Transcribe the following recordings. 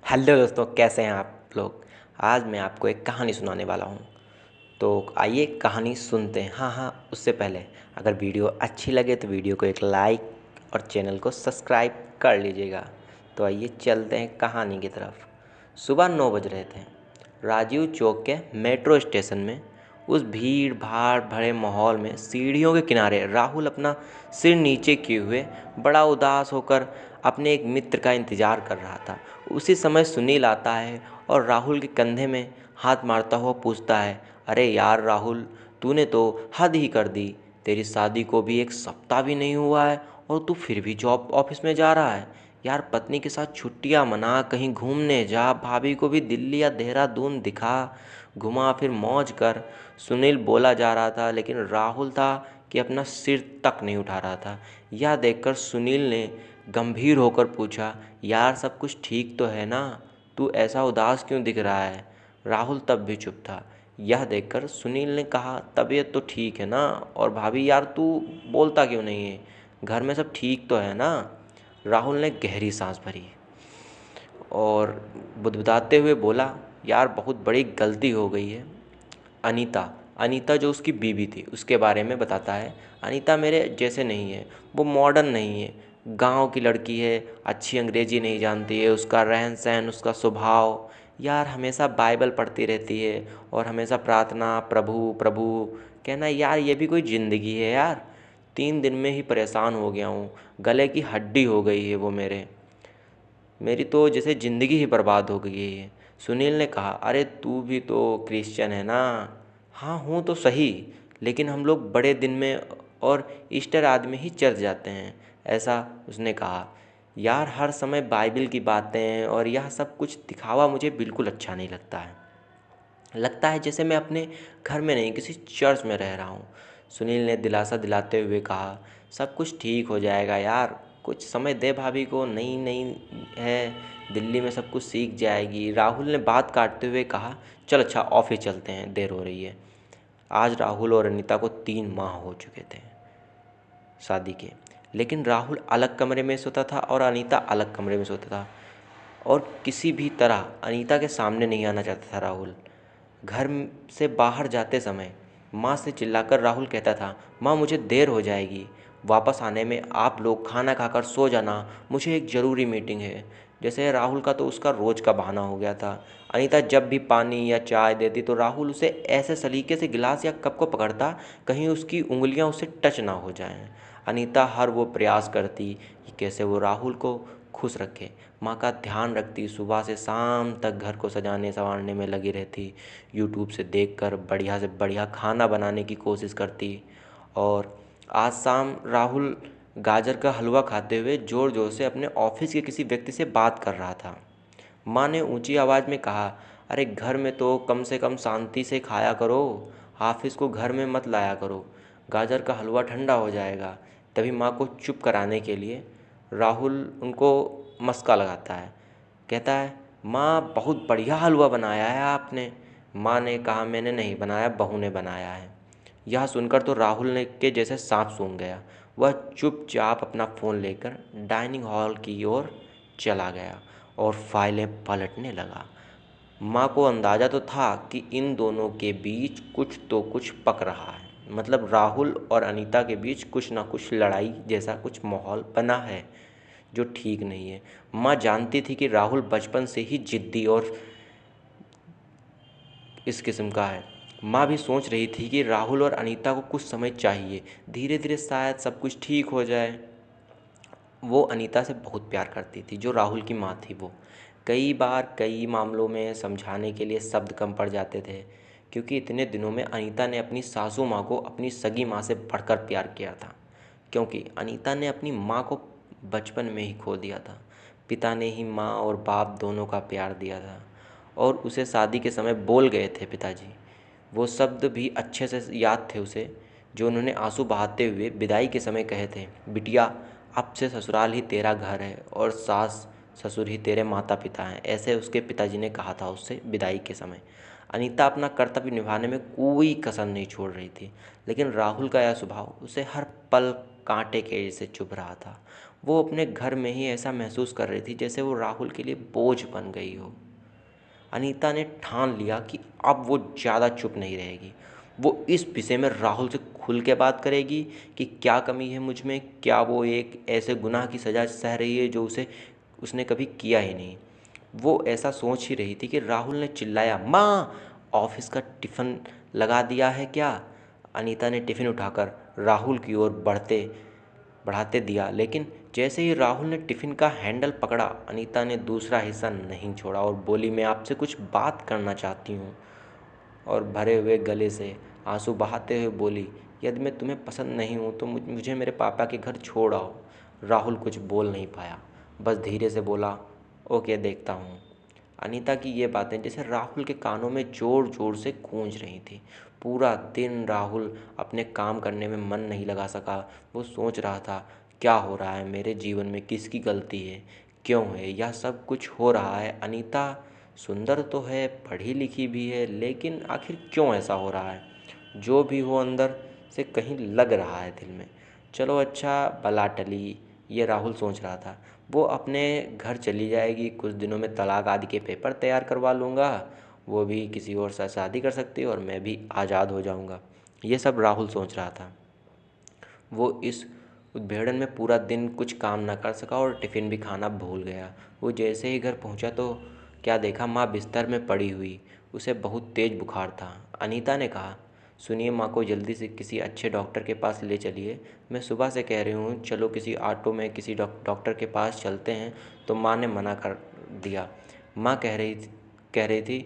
Hello दोस्तों, कैसे हैं आप लोग। आज मैं आपको एक कहानी सुनाने वाला हूँ। तो आइए कहानी सुनते हैं। हाँ, उससे पहले अगर वीडियो अच्छी लगे तो वीडियो को एक लाइक और चैनल को सब्सक्राइब कर लीजिएगा। तो आइए चलते हैं कहानी की तरफ। सुबह 9 बज रहे थे। राजीव चौक के मेट्रो स्टेशन में उस भीड़ भाड़ भरे माहौल में सीढ़ियों के किनारे राहुल अपना सिर नीचे किए हुए बड़ा उदास होकर अपने एक मित्र का इंतज़ार कर रहा था। उसी समय सुनील आता है और राहुल के कंधे में हाथ मारता हुआ पूछता है, अरे यार राहुल, तूने तो हद ही कर दी। तेरी शादी को भी एक सप्ताह भी नहीं हुआ है और तू फिर भी जॉब ऑफिस में जा रहा है। यार पत्नी के साथ छुट्टियां मना, कहीं घूमने जा, भाभी को भी दिल्ली या देहरादून दिखा, घुमा फिर मौज कर। सुनील बोला जा रहा था लेकिन राहुल था कि अपना सिर तक नहीं उठा रहा था। यह देखकर सुनील ने गंभीर होकर पूछा, यार सब कुछ ठीक तो है ना? तू ऐसा उदास क्यों दिख रहा है? राहुल तब भी चुप था। यह देखकर सुनील ने कहा, तबीयत तो ठीक है ना? और भाभी यार तू बोलता क्यों नहीं है? घर में सब ठीक तो है ना? राहुल ने गहरी सांस भरी और बुदबुदाते हुए बोला, यार बहुत बड़ी गलती हो गई है। अनीता अनीता जो उसकी बीवी थी उसके बारे में बताता है। अनीता मेरे जैसे नहीं है, वो मॉडर्न नहीं है, गांव की लड़की है, अच्छी अंग्रेजी नहीं जानती है, उसका रहन सहन, उसका स्वभाव, यार हमेशा बाइबल पढ़ती रहती है और हमेशा प्रार्थना, प्रभु प्रभु कहना। यार ये भी कोई ज़िंदगी है यार? 3 दिन में ही परेशान हो गया हूँ, गले की हड्डी हो गई है वो मेरी तो जैसे ज़िंदगी ही बर्बाद हो गई है। सुनील ने कहा, अरे तू भी तो क्रिश्चियन है ना? हाँ हूँ तो सही, लेकिन हम लोग बड़े दिन में और ईस्टर आदि में ही चर्च जाते हैं, ऐसा उसने कहा। यार हर समय बाइबल की बातें और यह सब कुछ दिखावा मुझे बिल्कुल अच्छा नहीं लगता है जैसे मैं अपने घर में नहीं किसी चर्च में रह रहा हूँ। सुनील ने दिलासा दिलाते हुए कहा, सब कुछ ठीक हो जाएगा यार, कुछ समय दे भाभी को, नई नई है, दिल्ली में सब कुछ सीख जाएगी। राहुल ने बात काटते हुए कहा, चल अच्छा ऑफिस चलते हैं, देर हो रही है। आज राहुल और अनीता को 3 माह हो चुके थे शादी के, लेकिन राहुल अलग कमरे में सोता था और अनीता अलग कमरे में सोता था, और किसी भी तरह अनीता के सामने नहीं आना चाहता था राहुल। घर से बाहर जाते समय माँ से चिल्लाकर राहुल कहता था, माँ मुझे देर हो जाएगी, वापस आने में आप लोग खाना खाकर सो जाना, मुझे एक ज़रूरी मीटिंग है। जैसे राहुल का तो उसका रोज़ का बहाना हो गया था। अनीता जब भी पानी या चाय देती तो राहुल उसे ऐसे सलीके से गिलास या कप को पकड़ता कहीं उसकी उंगलियां उससे टच ना हो जाएं। अनीता हर वो प्रयास करती कि कैसे वो राहुल को खुश रखे, माँ का ध्यान रखती, सुबह से शाम तक घर को सजाने संवारने में लगी रहती, यूट्यूब से देखकर बढ़िया से बढ़िया खाना बनाने की कोशिश करती। और आज शाम राहुल गाजर का हलवा खाते हुए ज़ोर ज़ोर से अपने ऑफिस के किसी व्यक्ति से बात कर रहा था। माँ ने ऊंची आवाज़ में कहा, अरे घर में तो कम से कम शांति से खाया करो, हाफिज़ को घर में मत लाया करो, गाजर का हलवा ठंडा हो जाएगा। तभी माँ को चुप कराने के लिए राहुल उनको मस्का लगाता है, कहता है, माँ बहुत बढ़िया हलवा बनाया है आपने। माँ ने कहा, मैंने नहीं बनाया, बहू ने बनाया है। यह सुनकर तो राहुल ने के जैसे सांप सूंघ गया। वह चुपचाप अपना फ़ोन लेकर डाइनिंग हॉल की ओर चला गया और फाइलें पलटने लगा। माँ को अंदाज़ा तो था कि इन दोनों के बीच कुछ तो कुछ पक रहा है, मतलब राहुल और अनीता के बीच कुछ ना कुछ लड़ाई जैसा कुछ माहौल बना है जो ठीक नहीं है। माँ जानती थी कि राहुल बचपन से ही जिद्दी और इस किस्म का है। माँ भी सोच रही थी कि राहुल और अनीता को कुछ समय चाहिए, धीरे धीरे शायद सब कुछ ठीक हो जाए। वो अनीता से बहुत प्यार करती थी, जो राहुल की माँ थी। वो कई बार कई मामलों में समझाने के लिए शब्द कम पड़ जाते थे, क्योंकि इतने दिनों में अनीता ने अपनी सासू माँ को अपनी सगी माँ से बढ़कर प्यार किया था। क्योंकि अनीता ने अपनी माँ को बचपन में ही खो दिया था। पिता ने ही माँ और बाप दोनों का प्यार दिया था और उसे शादी के समय बोल गए थे पिताजी। वो शब्द भी अच्छे से याद थे उसे, जो उन्होंने आंसू बहाते हुए विदाई के समय कहे थे, बिटिया अब से ससुराल ही तेरा घर है और सास ससुर ही तेरे माता पिता हैं, ऐसे उसके पिताजी ने कहा था उससे विदाई के समय। अनीता अपना कर्तव्य निभाने में कोई कसर नहीं छोड़ रही थी, लेकिन राहुल का यह स्वभाव उसे हर पल कांटे के जैसे चुभ रहा था। वो अपने घर में ही ऐसा महसूस कर रही थी जैसे वो राहुल के लिए बोझ बन गई हो। अनीता ने ठान लिया कि अब वो ज़्यादा चुप नहीं रहेगी। वो इस विषय में राहुल से खुल के बात करेगी कि क्या कमी है मुझ में, क्या वो एक ऐसे गुनाह की सज़ा सह रही है जो उसने कभी किया ही नहीं। वो ऐसा सोच ही रही थी कि राहुल ने चिल्लाया, माँ, ऑफिस का टिफ़िन लगा दिया है क्या? अनीता ने टिफ़िन उठाकर राहुल की ओर बढ़ाते दिया, लेकिन जैसे ही राहुल ने टिफ़िन का हैंडल पकड़ा, अनीता ने दूसरा हिस्सा नहीं छोड़ा और बोली, मैं आपसे कुछ बात करना चाहती हूँ। और भरे हुए गले से आंसू बहाते हुए बोली, यदि मैं तुम्हें पसंद नहीं हूँ तो मुझे मेरे पापा के घर छोड़ आओ। राहुल कुछ बोल नहीं पाया, बस धीरे से बोला, ओके, देखता हूँ। अनीता की ये बातें जैसे राहुल के कानों में ज़ोर ज़ोर से गूंज रही थी। पूरा दिन राहुल अपने काम करने में मन नहीं लगा सका। वो सोच रहा था, क्या हो रहा है मेरे जीवन में, किसकी गलती है, क्यों है यह सब कुछ हो रहा है। अनीता सुंदर तो है, पढ़ी लिखी भी है, लेकिन आखिर क्यों ऐसा हो रहा है? जो भी हो, अंदर से कहीं लग रहा है दिल में। चलो अच्छा, बला टली, ये राहुल सोच रहा था। वो अपने घर चली जाएगी, कुछ दिनों में तलाक आदि के पेपर तैयार करवा लूँगा, वो भी किसी और से शादी कर सकती है और मैं भी आज़ाद हो जाऊँगा। ये सब राहुल सोच रहा था। वो इस उद्भेड़न में पूरा दिन कुछ काम ना कर सका और टिफ़िन भी खाना भूल गया। वो जैसे ही घर पहुंचा तो क्या देखा, माँ बिस्तर में पड़ी हुई। उसे बहुत तेज़ बुखार था। अनीता ने कहा, सुनिए, माँ को जल्दी से किसी अच्छे डॉक्टर के पास ले चलिए। मैं सुबह से कह रही हूँ, चलो किसी ऑटो में किसी डॉक्टर के पास चलते हैं, तो माँ ने मना कर दिया। माँ कह रही थी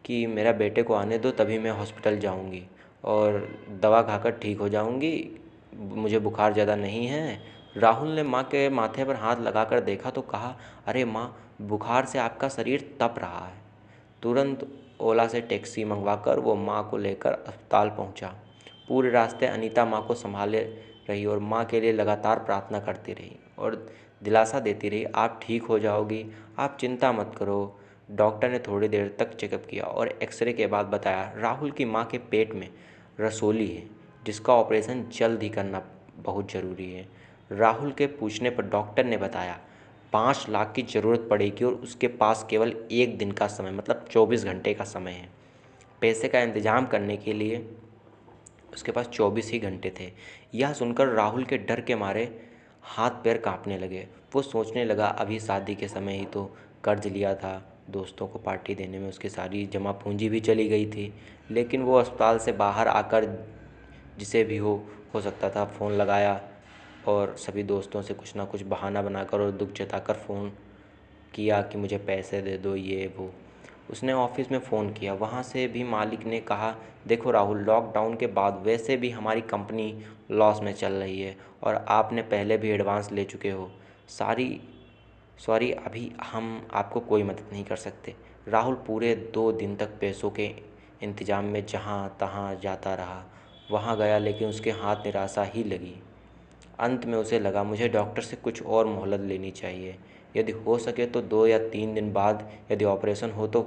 कि मेरा बेटे को आने दो, तभी मैं हॉस्पिटल जाऊँगी और दवा खाकर ठीक हो जाऊँगी, मुझे बुखार ज़्यादा नहीं है। राहुल ने माँ के माथे पर हाथ लगाकर देखा तो कहा, अरे माँ, बुखार से आपका शरीर तप रहा है। तुरंत ओला से टैक्सी मंगवाकर वो माँ को लेकर अस्पताल पहुँचा। पूरे रास्ते अनीता माँ को संभाले रही और माँ के लिए लगातार प्रार्थना करती रही और दिलासा देती रही, आप ठीक हो जाओगी, आप चिंता मत करो। डॉक्टर ने थोड़ी देर तक चेकअप किया और एक्सरे के बाद बताया, राहुल की माँ के पेट में रसोली है, जिसका ऑपरेशन जल्द ही करना बहुत ज़रूरी है। राहुल के पूछने पर डॉक्टर ने बताया, 5 लाख की ज़रूरत पड़ेगी और उसके पास केवल एक दिन का समय, मतलब 24 घंटे का समय है। पैसे का इंतज़ाम करने के लिए उसके पास 24 ही घंटे थे। यह सुनकर राहुल के डर के मारे हाथ पैर कांपने लगे। वो सोचने लगा, अभी शादी के समय ही तो कर्ज लिया था, दोस्तों को पार्टी देने में उसकी सारी जमा पूंजी भी चली गई थी। लेकिन वो अस्पताल से बाहर आकर जिसे भी हो सकता था, फ़ोन लगाया और सभी दोस्तों से कुछ ना कुछ बहाना बनाकर और दुख जताकर फ़ोन किया कि मुझे पैसे दे दो, ये वो। उसने ऑफिस में फ़ोन किया, वहाँ से भी मालिक ने कहा, देखो राहुल, लॉकडाउन के बाद वैसे भी हमारी कंपनी लॉस में चल रही है और आपने पहले भी एडवांस ले चुके हो। सारी सॉरी, अभी हम आपको कोई मदद नहीं कर सकते। राहुल पूरे 2 दिन तक पैसों के इंतज़ाम में जहाँ तहाँ जाता रहा। वहाँ गया, लेकिन उसके हाथ निराशा ही लगी। अंत में उसे लगा, मुझे डॉक्टर से कुछ और मोहलत लेनी चाहिए। यदि हो सके तो 2 या 3 दिन बाद यदि ऑपरेशन हो तो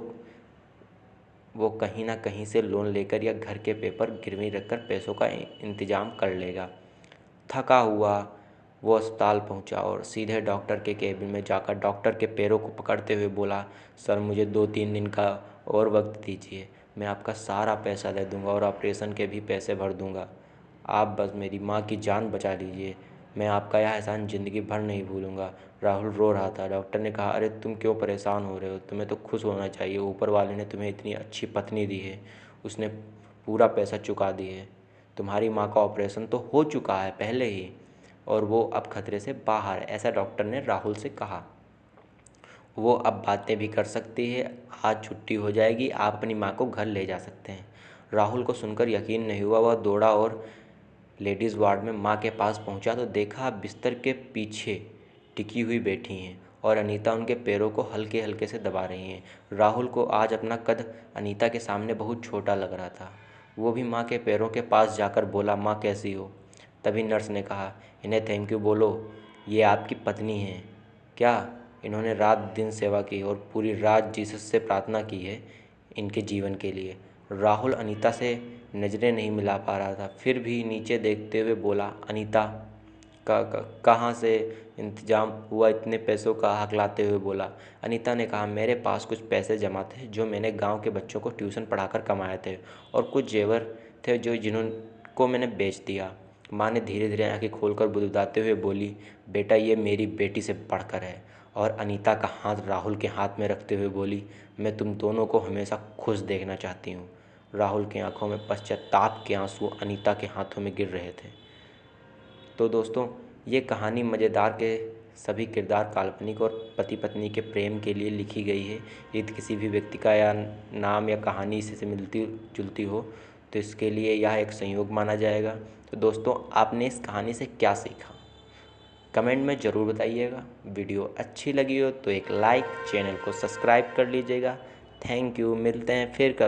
वो कहीं ना कहीं से लोन लेकर या घर के पेपर गिरवी रखकर पैसों का इंतज़ाम कर लेगा। थका हुआ वो अस्पताल पहुंचा और सीधे डॉक्टर के केबिन में जाकर डॉक्टर के पैरों को पकड़ते हुए बोला, सर, मुझे 2-3 दिन का और वक्त दीजिए, मैं आपका सारा पैसा दे दूंगा और ऑपरेशन के भी पैसे भर दूंगा। आप बस मेरी माँ की जान बचा लीजिए, मैं आपका यह एहसान ज़िंदगी भर नहीं भूलूंगा। राहुल रो रहा था। डॉक्टर ने कहा, अरे तुम क्यों परेशान हो रहे हो, तुम्हें तो खुश होना चाहिए, ऊपर वाले ने तुम्हें इतनी अच्छी पत्नी दी है, उसने पूरा पैसा चुका दिए है। तुम्हारी माँ का ऑपरेशन तो हो चुका है पहले ही और वो अब खतरे से बाहर है, ऐसा डॉक्टर ने राहुल से कहा। वो अब बातें भी कर सकती है, आज छुट्टी हो जाएगी, आप अपनी माँ को घर ले जा सकते हैं। राहुल को सुनकर यकीन नहीं हुआ। वह दौड़ा और लेडीज़ वार्ड में माँ के पास पहुंचा तो देखा बिस्तर के पीछे टिकी हुई बैठी हैं और अनीता उनके पैरों को हल्के हल्के से दबा रही हैं। राहुल को आज अपना कद अनीता के सामने बहुत छोटा लग रहा था। वो भी माँ के पैरों के पास जाकर बोला, माँ कैसी हो? तभी नर्स ने कहा, इन्हें थैंक यू बोलो, ये आपकी पत्नी हैं। क्या? इन्होंने रात दिन सेवा की और पूरी रात जीसस से प्रार्थना की है इनके जीवन के लिए। राहुल अनीता से नज़रें नहीं मिला पा रहा था, फिर भी नीचे देखते हुए बोला, अनीता, कहाँ से इंतजाम हुआ इतने पैसों का, हकलाते हुए बोला। अनीता ने कहा, मेरे पास कुछ पैसे जमा थे जो मैंने गांव के बच्चों को ट्यूशन पढ़ाकर कमाए थे, और कुछ जेवर थे जिनको मैंने बेच दिया। माँ ने धीरे धीरे आंखें खोलकर बुदबुदाते हुए बोली, बेटा ये मेरी बेटी से बढ़कर है। और अनीता का हाथ राहुल के हाथ में रखते हुए बोली, मैं तुम दोनों को हमेशा खुश देखना चाहती हूँ। राहुल की आंखों में पश्चाताप के आंसू अनीता के हाथों में गिर रहे थे। तो दोस्तों, ये कहानी मज़ेदार के सभी किरदार काल्पनिक और पति पत्नी के प्रेम के लिए लिखी गई है। यदि किसी भी व्यक्ति का या नाम या कहानी इससे मिलती जुलती हो तो इसके लिए यह एक संयोग माना जाएगा। तो दोस्तों, आपने इस कहानी से क्या सीखा, कमेंट में ज़रूर बताइएगा। वीडियो अच्छी लगी हो तो एक लाइक, चैनल को सब्सक्राइब कर लीजिएगा। Thank you. मिलते हैं फिर कभी।